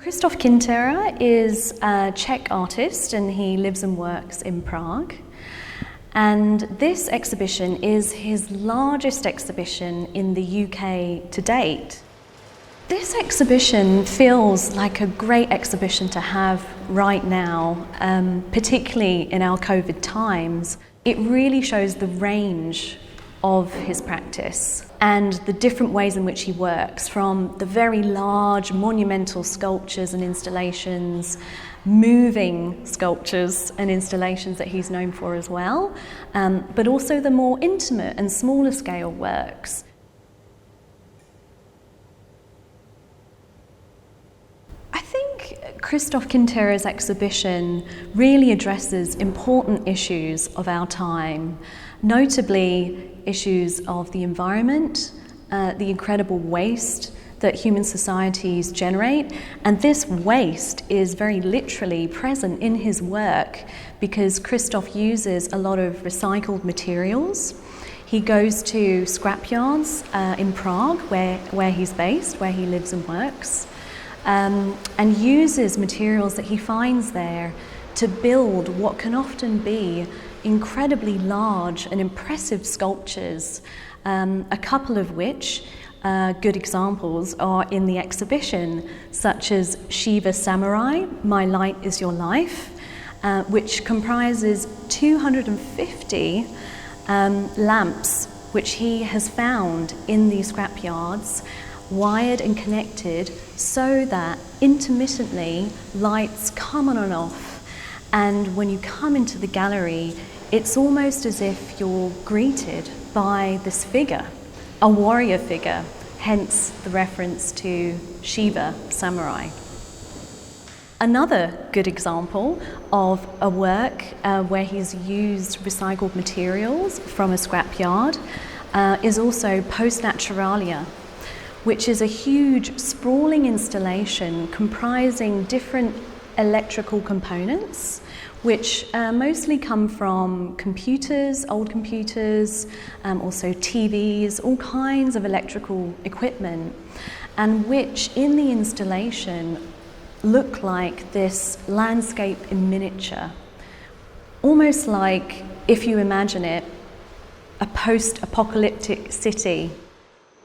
Krzysztof Kinterer is a Czech artist and he lives and works in Prague. And this exhibition is his largest exhibition in the UK to date. This exhibition feels like a great exhibition to have right now, particularly in our COVID times. It really shows the range of his practice and the different ways in which he works, from the very large monumental sculptures and installations, moving sculptures and installations that he's known for as well, but also the more intimate and smaller scale works. I think Krzysztof Kinterer's exhibition really addresses important issues of our time, notably issues of the environment, the incredible waste that human societies generate, and this waste is very literally present in his work because Krzysztof uses a lot of recycled materials. He goes to scrapyards in Prague, where he's based, where he lives and works, and uses materials that he finds there to build what can often be incredibly large and impressive sculptures, a couple of which good examples are in the exhibition, such as Shiva Samurai, My Light is Your Life, which comprises 250 lamps which he has found in these scrapyards, wired and connected so that intermittently lights come on and off. And when you come into the gallery, it's almost as if you're greeted by this figure, a warrior figure, hence the reference to Shiva Samurai. Another good example of a work where he's used recycled materials from a scrapyard is also Post Naturalia, which is a huge sprawling installation comprising different electrical components which mostly come from computers, old computers, also TVs, all kinds of electrical equipment, and which in the installation look like this landscape in miniature, almost like, if you imagine it, a post-apocalyptic city.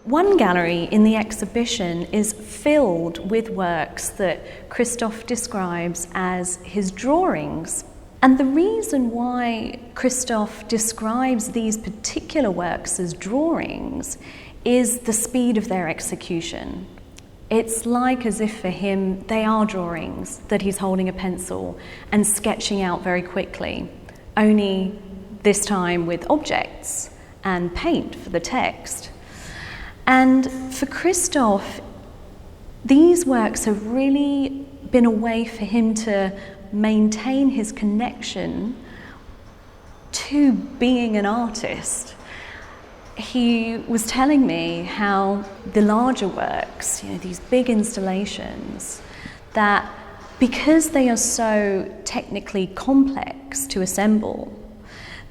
One gallery in the exhibition is filled with works that Krzysztof describes as his drawings. And the reason why Krzysztof describes these particular works as drawings is the speed of their execution. It's like as if for him they are drawings, that he's holding a pencil and sketching out very quickly, only this time with objects and paint for the text. And for Krzysztof, these works have really been a way for him to maintain his connection to being an artist. He was telling me how the larger works, these big installations, that because they are so technically complex to assemble,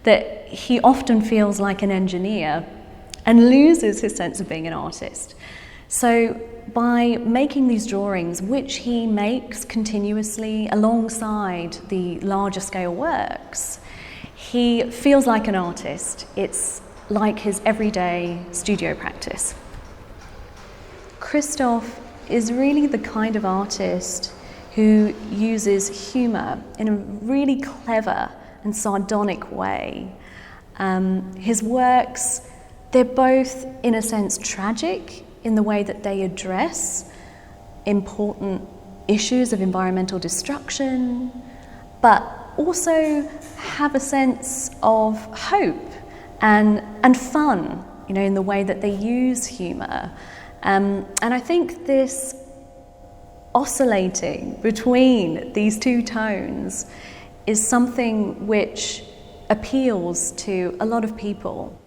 that he often feels like an engineer and loses his sense of being an artist. So by making these drawings, which he makes continuously alongside the larger scale works, he feels like an artist. It's like his everyday studio practice. Krzysztof is really the kind of artist who uses humour in a really clever and sardonic way. His works, they're both, in a sense, tragic in the way that they address important issues of environmental destruction, but also have a sense of hope and fun, in the way that they use humour. And I think this oscillating between these two tones is something which appeals to a lot of people.